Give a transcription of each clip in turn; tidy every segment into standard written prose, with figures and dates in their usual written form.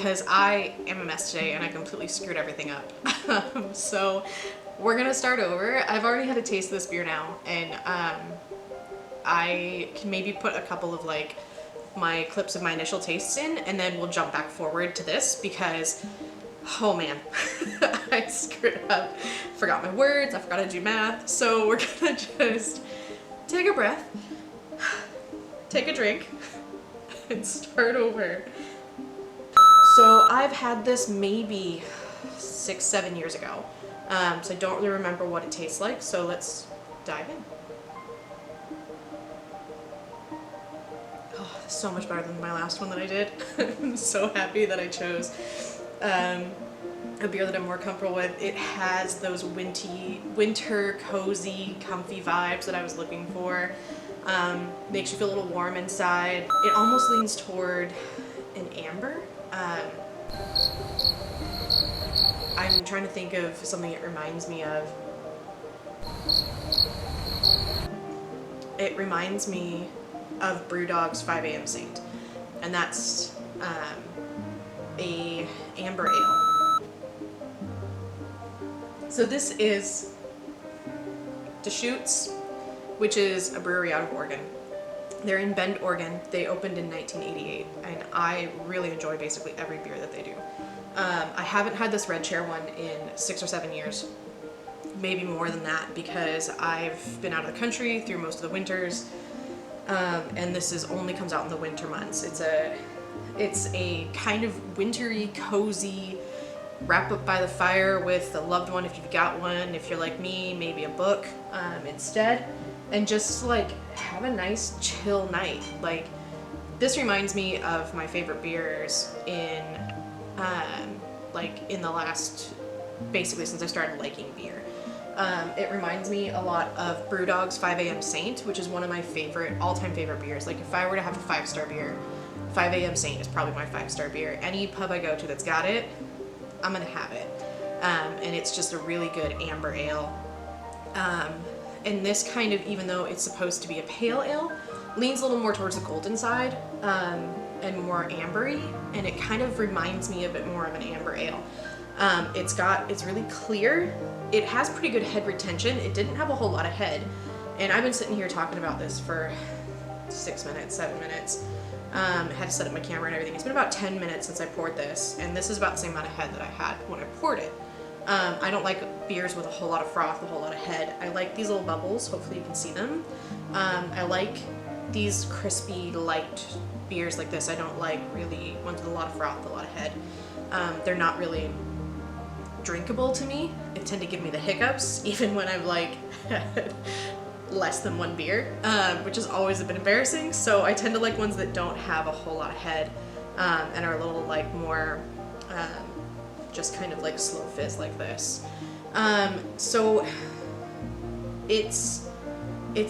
because I am a mess today and I completely screwed everything up. So we're gonna start over. I've already had a taste of this beer now, and I can maybe put a couple of like my clips of my initial tastes in, and then we'll jump back forward to this because, oh man, I screwed up. Forgot my words, I forgot to do math. So we're gonna just take a breath, take a drink, and start over. So I've had this maybe 6-7 years ago. So I don't really remember what it tastes like, so let's dive in. Oh, so much better than my last one that I did. I'm so happy that I chose a beer that I'm more comfortable with. It has those winter, cozy, comfy vibes that I was looking for. Makes you feel a little warm inside. It almost leans toward an amber. I'm trying to think of something it reminds me of. It reminds me of Brewdog's 5 a.m. Saint, and that's a amber ale. So this is Deschutes, which is a brewery out of Oregon. They're in Bend, Oregon. They opened in 1988, and I really enjoy basically every beer that they do. I haven't had this Red Chair one in 6 or 7 years, maybe more than that, because I've been out of the country through most of the winters, and this only comes out in the winter months. It's a kind of wintry, cozy, wrap up by the fire with a loved one if you've got one. If you're like me, maybe a book instead, and just like have a nice chill night. Like, this reminds me of my favorite beers in the last, basically since I started liking beer. It reminds me a lot of Brewdog's 5 a.m. Saint, which is one of my all-time favorite beers. Like, if I were to have a 5-star beer, 5 a.m. Saint is probably my 5-star beer. Any pub I go to that's got it, I'm gonna have it. And it's just a really good amber ale. And this kind of, even though it's supposed to be a pale ale, leans a little more towards the golden side, and more ambery, and it kind of reminds me a bit more of an amber ale. It's really clear. It has pretty good head retention. It didn't have a whole lot of head, and I've been sitting here talking about this for 6 minutes, 7 minutes. I had to set up my camera and everything. It's been about 10 minutes since I poured this, and this is about the same amount of head that I had when I poured it. I don't like beers with a whole lot of froth, a whole lot of head. I like these little bubbles. Hopefully you can see them. I like these crispy, light beers like this. I don't like really ones with a lot of froth, a lot of head. They're not really drinkable to me. They tend to give me the hiccups, even when I've like had less than one beer, which is always a bit embarrassing. So I tend to like ones that don't have a whole lot of head, and are a little like more just kind of like slow fizz like this. So it's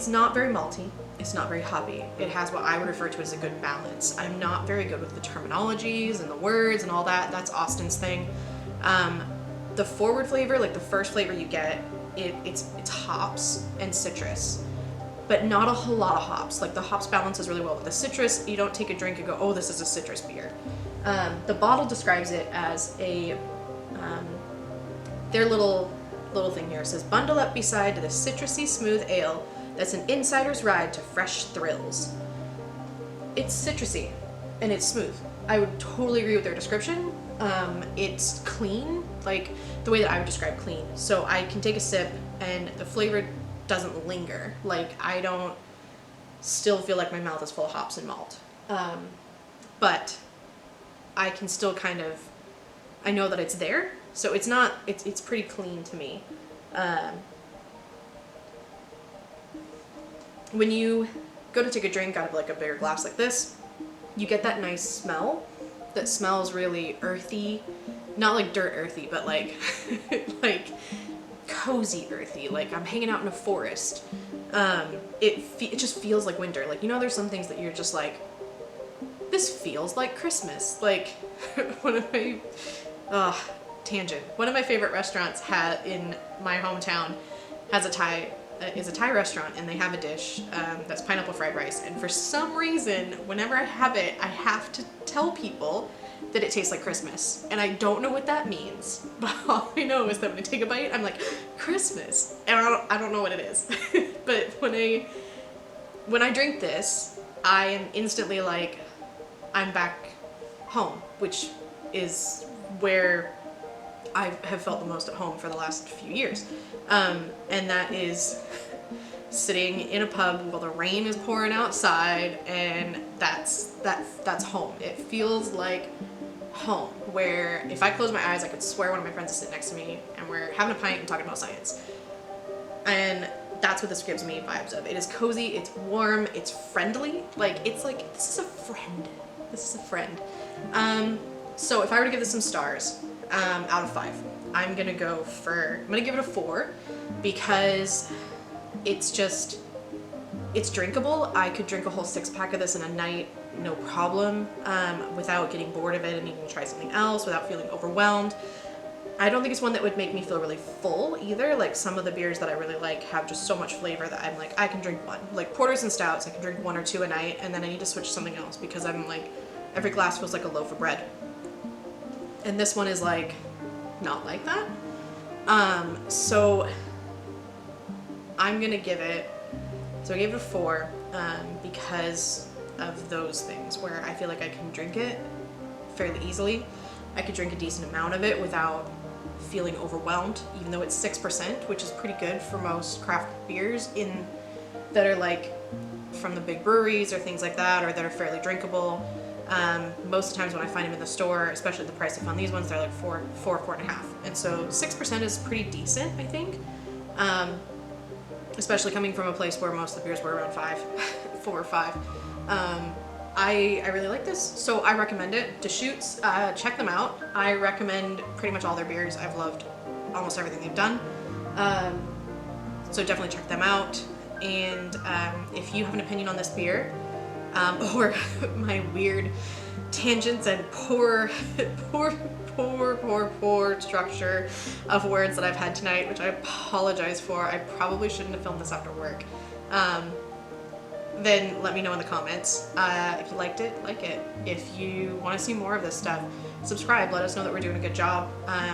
not very malty. It's not very hoppy. It has what I would refer to as a good balance. I'm not very good with the terminologies and the words and all that. That's Austin's thing. The forward flavor, like the first flavor you get, it's hops and citrus, but not a whole lot of hops. Like, the hops balances really well with the citrus. You don't take a drink and go, oh, this is a citrus beer. The bottle describes it as their little thing here says, bundle up beside the citrusy smooth ale that's an insider's ride to fresh thrills. It's citrusy and it's smooth. I would totally agree with their description. It's clean, like the way that I would describe clean. So I can take a sip and the flavor doesn't linger. Like, I don't still feel like my mouth is full of hops and malt. But I can still I know that it's there. So it's pretty clean to me. When you go to take a drink out of like a bigger glass like this, you get that nice smell that smells really earthy, not like dirt earthy, but like like cozy earthy, like I'm hanging out in a forest. It just feels like winter. Like, you know, there's some things that you're just like, this feels like Christmas. Like, one of my tangent. One of my favorite restaurants in my hometown is a Thai restaurant, and they have a dish that's pineapple fried rice. And for some reason, whenever I have it, I have to tell people that it tastes like Christmas. And I don't know what that means, but all I know is that when I take a bite, I'm like, Christmas. And I don't know what it is. But when I drink this, I am instantly like, I'm back home, which is where I have felt the most at home for the last few years. And that is sitting in a pub while the rain is pouring outside, and that's home. It feels like home, where if I close my eyes, I could swear one of my friends is sitting next to me and we're having a pint and talking about science. And that's what this gives me vibes of. It is cozy, it's warm, it's friendly. Like, it's like, this is a friend. This is a friend. So if I were to give this some stars, out of 5, I'm gonna give it a 4, because it's drinkable. I could drink a whole 6-pack of this in a night, no problem, without getting bored of it and needing to try something else, without feeling overwhelmed. I don't think it's one that would make me feel really full either. Like, some of the beers that I really like have just so much flavor that I'm like, I can drink one. Like porters and stouts, I can drink 1 or 2 a night, and then I need to switch to something else because I'm like, every glass feels like a loaf of bread. And this one is like, not like that. So I'm gonna give it, so I gave it a 4, because of those things where I feel like I can drink it fairly easily. I could drink a decent amount of it without feeling overwhelmed, even though it's 6%, which is pretty good for most craft beers that are like from the big breweries or things like that, or that are fairly drinkable. Most of the times when I find them in the store, especially the price I found these ones, they're like 4.5. And so 6% is pretty decent, I think. Especially coming from a place where most of the beers were around 5, 4 or 5. I really like this, so I recommend it. Deschutes, check them out. I recommend pretty much all their beers. I've loved almost everything they've done. So definitely check them out. And if you have an opinion on this beer, or my weird tangents and poor structure of words that I've had tonight, which I apologize for. I probably shouldn't have filmed this after work. Then let me know in the comments. If you liked it, like it. If you want to see more of this stuff, subscribe. Let us know that we're doing a good job.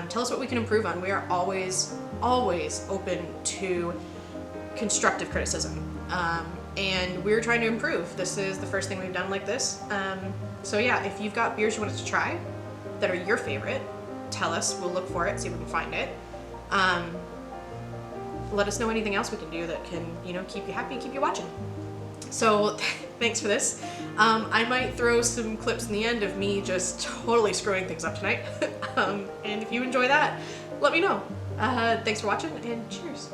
Tell us what we can improve on. We are always open to constructive criticism. And we're trying to improve. This is the first thing we've done like this. So yeah, if you've got beers you want us to try that are your favorite, tell us. We'll look for it, see if we can find it. Let us know anything else we can do that can, keep you happy, keep you watching. So thanks for this. I might throw some clips in the end of me just totally screwing things up tonight. And if you enjoy that, let me know. Thanks for watching, and cheers.